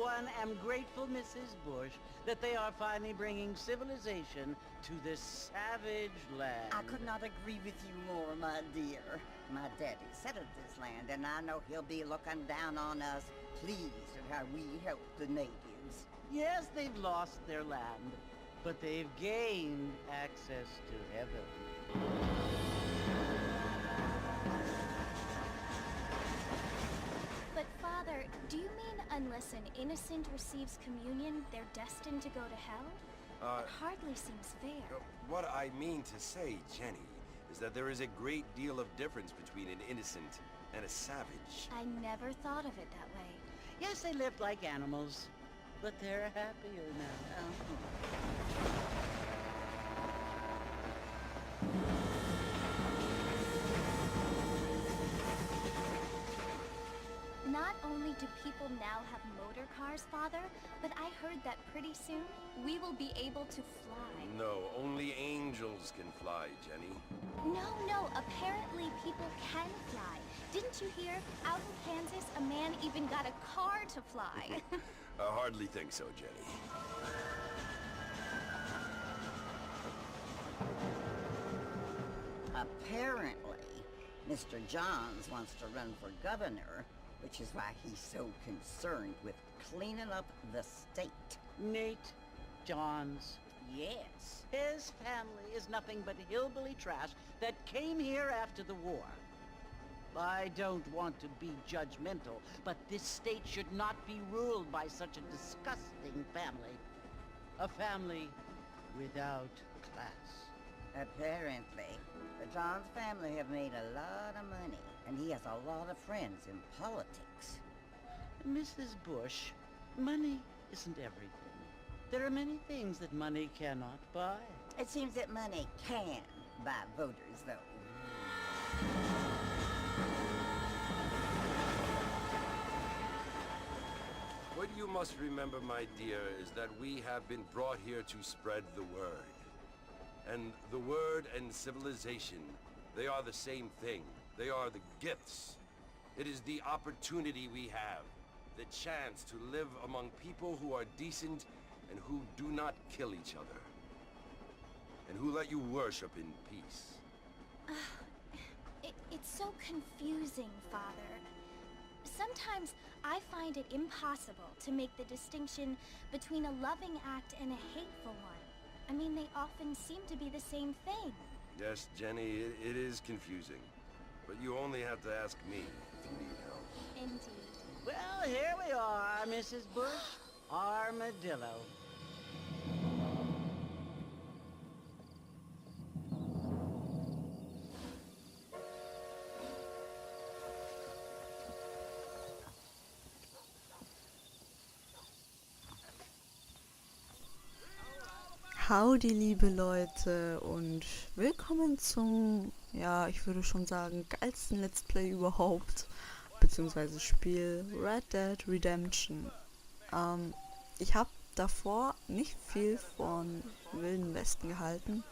one, am grateful, Mrs. Bush, that they are finally bringing civilization to this savage land. I could not agree with you more, my dear. My daddy settled this land, and I know he'll be looking down on us, pleased at how we help the natives. Yes, they've lost their land, but they've gained access to heaven. But Father, do you mean unless an innocent receives communion, they're destined to go to hell? It hardly seems fair. What I mean to say, Jenny, is that there is a great deal of difference between an innocent and a savage. I never thought of it that way. Yes, they lived like animals, but they're happier now. Not only do people now have motor cars, Father, but I heard that pretty soon we will be able to fly. No, only angels can fly, Jenny. No, apparently people can fly. Didn't you hear? Out in Kansas, a man even got a car to fly. I hardly think so, Jenny. Apparently, Mr. Johns wants to run for governor, which is why he's so concerned with cleaning up the state. Nate Johns. Yes. His family is nothing but hillbilly trash that came here after the war. I don't want to be judgmental, but this state should not be ruled by such a disgusting family. A family without class. Apparently, the Johns family have made a lot of money, and he has a lot of friends in politics. Mrs. Bush, money isn't everything. There are many things that money cannot buy. It seems that money can buy voters, though. What you must remember, my dear, is that we have been brought here to spread the word. And the word and civilization, they are the same thing. They are the gifts. It is the opportunity we have, the chance to live among people who are decent and who do not kill each other, and who let you worship in peace. It's so confusing, Father. Sometimes I find it impossible to make the distinction between a loving act and a hateful one. I mean, they often seem to be the same thing. Yes, Jenny, it is confusing. But you only have to ask me if you need help. Indeed. Well, here we are, Mrs. Bush. Armadillo. Howdy, liebe Leute, und willkommen zum, ja, ich würde schon sagen, geilsten Let's Play überhaupt, beziehungsweise Spiel Red Dead Redemption. Ich habe davor nicht viel von Wilden Westen gehalten,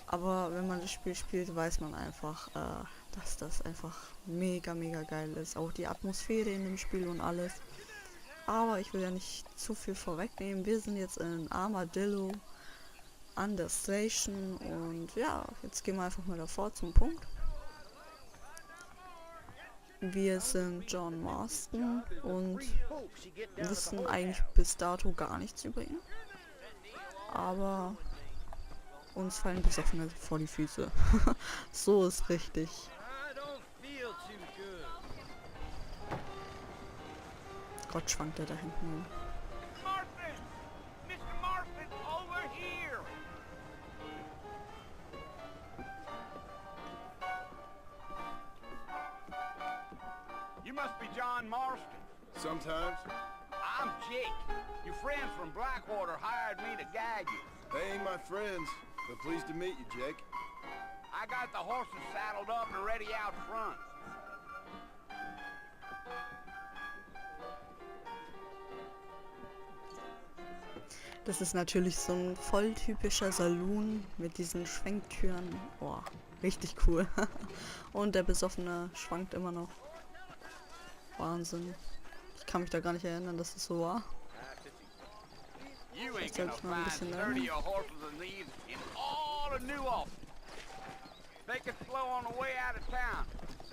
aber wenn man das Spiel spielt, weiß man einfach, dass das einfach mega geil ist. Auch die Atmosphäre in dem Spiel und alles. Aber ich will ja nicht zu viel vorwegnehmen. Wir sind jetzt in Armadillo an der Station und ja, jetzt gehen wir einfach mal davor zum Punkt. Wir sind John Marston und wissen eigentlich bis dato gar nichts über ihn. Aber uns fallen Besoffene vor die Füße. So ist richtig. Gott, schwankt er da hinten. You must be John Marston. Sometimes. I'm Jake. Your friends from Blackwater hired me to guide you. They ain't my friends, but pleased to meet you, Jake. I got the horses saddled up and ready out front. Das ist natürlich so ein voll typischer Saloon mit diesen Schwenktüren. Boah, richtig cool. Und der Besoffene schwankt immer noch. Wahnsinn. Ich kann mich da gar nicht erinnern, dass es so war. You ain't Vielleicht gonna sollte ich mal ein find bisschen lernen. 30 horses than these in all of New Ulm. Take it slow on the way out of town.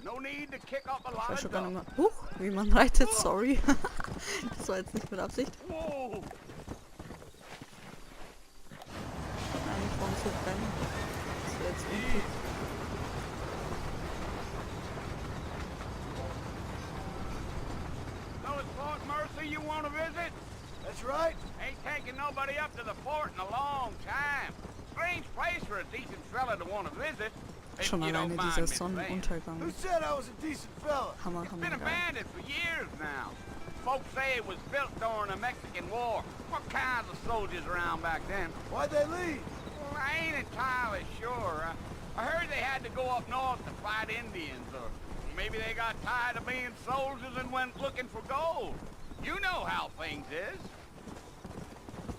No need to kick up a Ich lot weiß of schon gar nicht dust. mehr. Wie man reitet, sorry. Das war jetzt nicht mit Absicht. Whoa! Eigentlich vorne zu brennen. Das wäre jetzt unklug. So it's Fort Mercer you want to visit? That's right. Ain't taking nobody up to the fort in a long time. Strange place for a decent fella to want to visit. If Schon you don't alleine mind dieser me saying. Sonnenuntergang. Who said I was a decent fella? Hammer, It's hammer been geil. abandoned for years now. Folks say it was built during the Mexican War. What kinds of soldiers around back then? Why'd they leave? Well, I ain't entirely sure. I heard they had to go up north to fight Indians, or maybe they got tired of being soldiers and went looking for gold. You know how things is.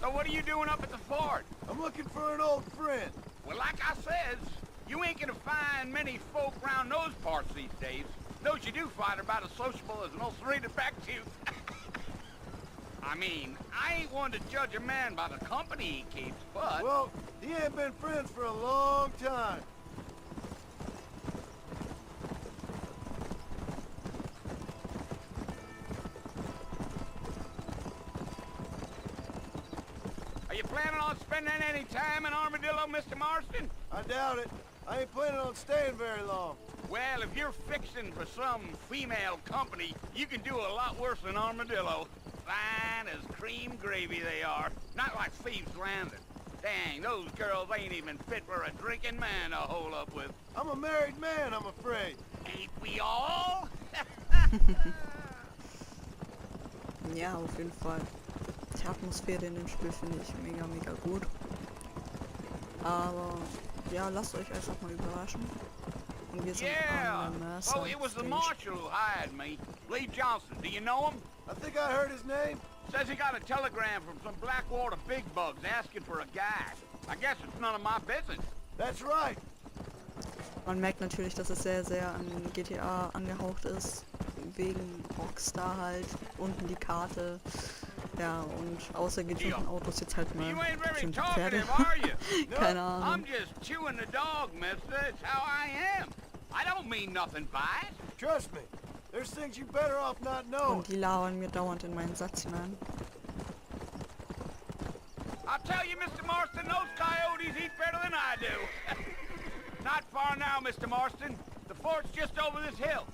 So what are you doing up at the fort? I'm looking for an old friend. Well, like I says, you ain't gonna find many folk around those parts these days. Those you do find are about as sociable as an old serene effective. I mean, I ain't one to judge a man by the company he keeps, but... Well, he ain't been friends for a long time. Are you planning on spending any time in Armadillo, Mr. Marston? I doubt it. I ain't planning on staying very long. Well, if you're fixing for some female company, you can do a lot worse than Armadillo. Fine as cream gravy they are. Not like Thieves' Landing. Dang, those girls ain't even fit for a drinking man to hole up with. I'm a married man, I'm afraid. Ain't we all? Ja, auf jeden Fall. Die Atmosphäre in dem Spiel finde ich mega, mega gut. Aber ja, lasst euch einfach mal überraschen. Und wir sind Yeah. am Mercer Oh, it was the Stage. marshal who hired me. Lee Johnson. Do you know him? I think I heard his name. Says he got a telegram from some Blackwater big bugs asking for a guide. I guess it's none of my business. That's right. Man merkt natürlich, dass es sehr, sehr an GTA angehaucht ist. Wegen Rockstar halt. Unten die Karte. Ja, und außer getunten Autos jetzt halt mal You ain't very bestimmte Pferde. talkative, are you? Keine I'm Ahnung. just chewing the dog, mister. It's how I am. I don't mean nothing by it. Trust me. There's things you better off not knowing. Und die labern mir dauernd in meinen Satz hinein. I'll tell you, Mr. Marston, those coyotes eat better than I do. Not far now, Mr. Marston. The fort's just over this hill.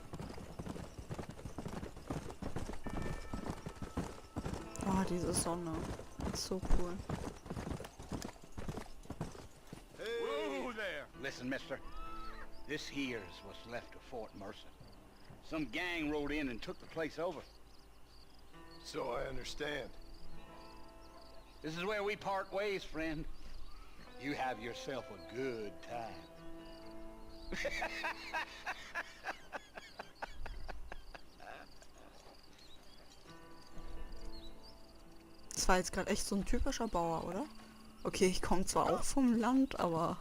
Oh, diese Sonne. So cool. Whoa there. Listen, mister. This here's what's left of Fort Mercer. Some gang rode in and took the place over. So I understand. This is where we part ways, friend. You have yourself a good time. Das war jetzt gerade echt so ein typischer Bauer, oder? Okay, ich komme zwar auch vom Land, aber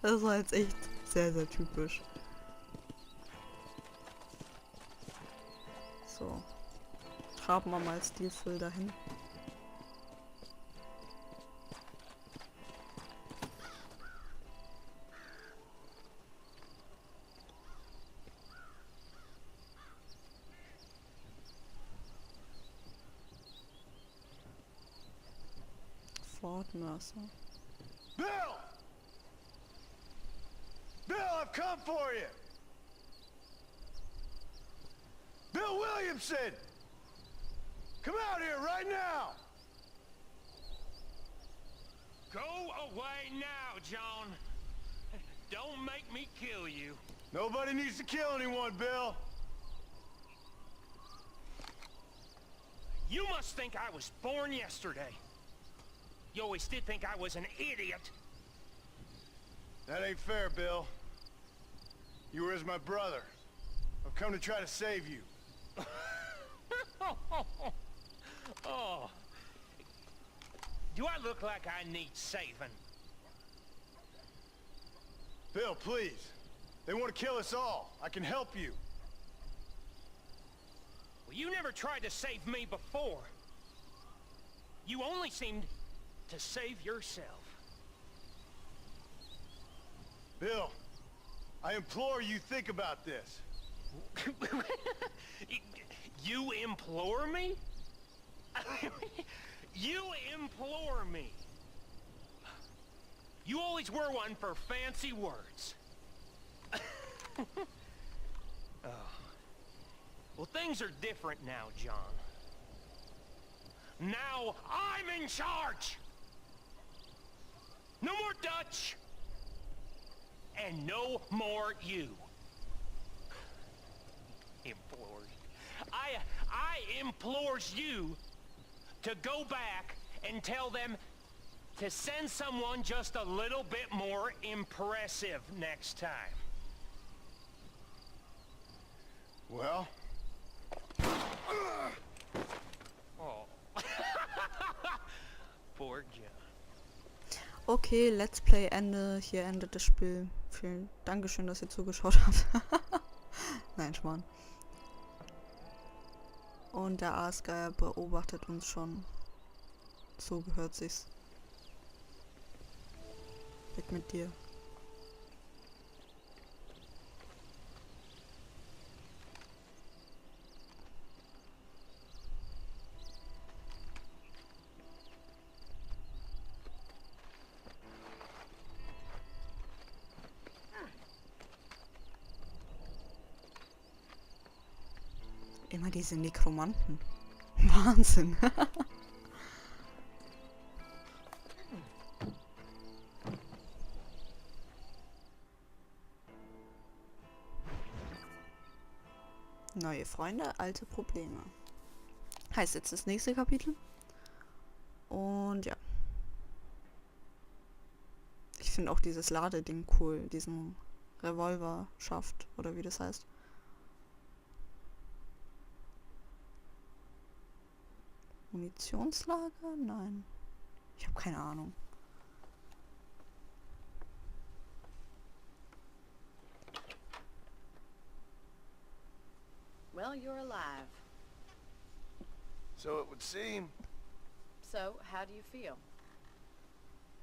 das war jetzt echt sehr, sehr typisch. So. Traben wir mal stilvoll dahin. Fort Mercer. Bill! Bill, I've come for you! Bill Williamson! Come out here right now! Go away now, John. Don't make me kill you. Nobody needs to kill anyone, Bill. You must think I was born yesterday. You always did think I was an idiot. That ain't fair, Bill. You were as my brother. I've come to try to save you. Oh. Do I look like I need saving? Bill, please. They want to kill us all. I can help you. Well, you never tried to save me before. You only seemed to save yourself. Bill, I implore you think about this. You implore me? You implore me. You always were one for fancy words. Oh. Well, things are different now, John. Now I'm in charge! No more Dutch! And no more you. Implores. I implores you to go back and tell them to send someone just a little bit more impressive next time. Well? Oh. Poor John. Okay, Let's Play Ende. Hier endet das Spiel. Vielen Dankeschön, dass ihr zugeschaut habt. Nein, Schmarrn. Und der Aasgeier beobachtet uns schon. So gehört sich's. Weg mit dir. Immer diese Nekromanten. Wahnsinn. Neue Freunde, alte Probleme. Heißt jetzt das nächste Kapitel. Und ja. Ich finde auch dieses Ladeding cool. Diesen Revolverschaft oder wie das heißt. Munitionslager? Nein. Ich habe keine Ahnung. Well, you're alive. So it would seem. So, how do you feel?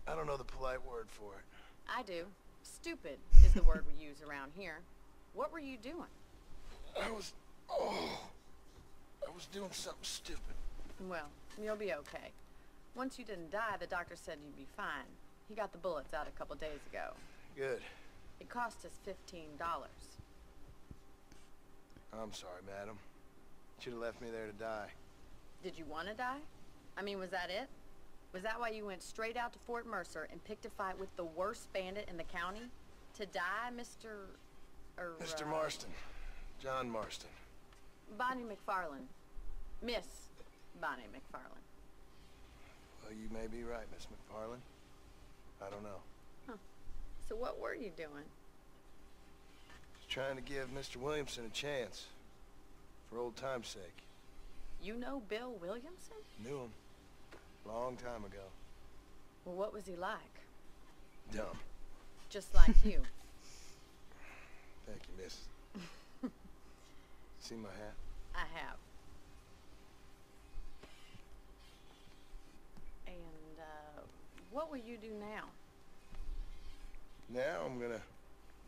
I don't know the polite word for it. I do. Stupid is the word we use around here. What were you doing? I was doing something stupid. Well, you'll be okay. Once you didn't die, the doctor said you'd be fine. He got the bullets out a couple days ago. Good. It cost us $15. I'm sorry, madam. Should have left me there to die. Did you want to die? I mean, was that it? Was that why you went straight out to Fort Mercer and picked a fight with the worst bandit in the county? To die, Mr. Mr. Marston. John Marston. Bonnie McFarlane. Miss Bonnie McFarlane. Well, you may be right, Miss McFarlane. I don't know. Huh. So what were you doing? Just trying to give Mr. Williamson a chance. For old time's sake. You know Bill Williamson? Knew him. Long time ago. Well, what was he like? Dumb. Just like you. Thank you, miss. See my hat? I have. And, what will you do now? Now I'm gonna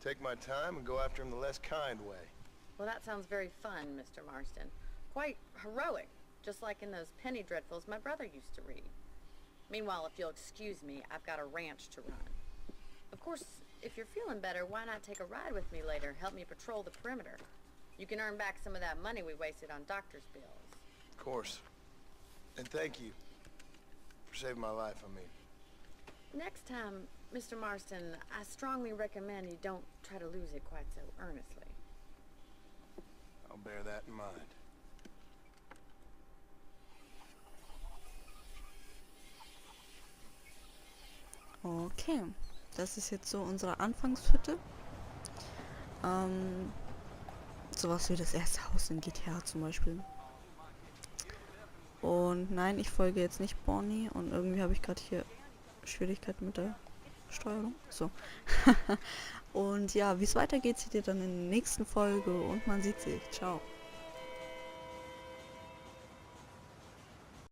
take my time and go after him the less kind way. Well, that sounds very fun, Mr. Marston. Quite heroic, just like in those penny dreadfuls my brother used to read. Meanwhile, if you'll excuse me, I've got a ranch to run. Of course, if you're feeling better, why not take a ride with me later? Help me patrol the perimeter. You can earn back some of that money we wasted on doctor's bills. Of course. And thank you for saving my life, I mean. Next time, Mr. Marston, I strongly recommend you don't try to lose it quite so earnestly. I'll bear that in mind. Okay, das ist jetzt so unsere Anfangshütte. Sowas wie das erste Haus in GTA zum Beispiel. Und nein, ich folge jetzt nicht Bonnie und irgendwie habe ich gerade hier Schwierigkeiten mit der Steuerung. So. Und ja, wie es weitergeht, seht ihr dann in der nächsten Folge und man sieht sich. Ciao.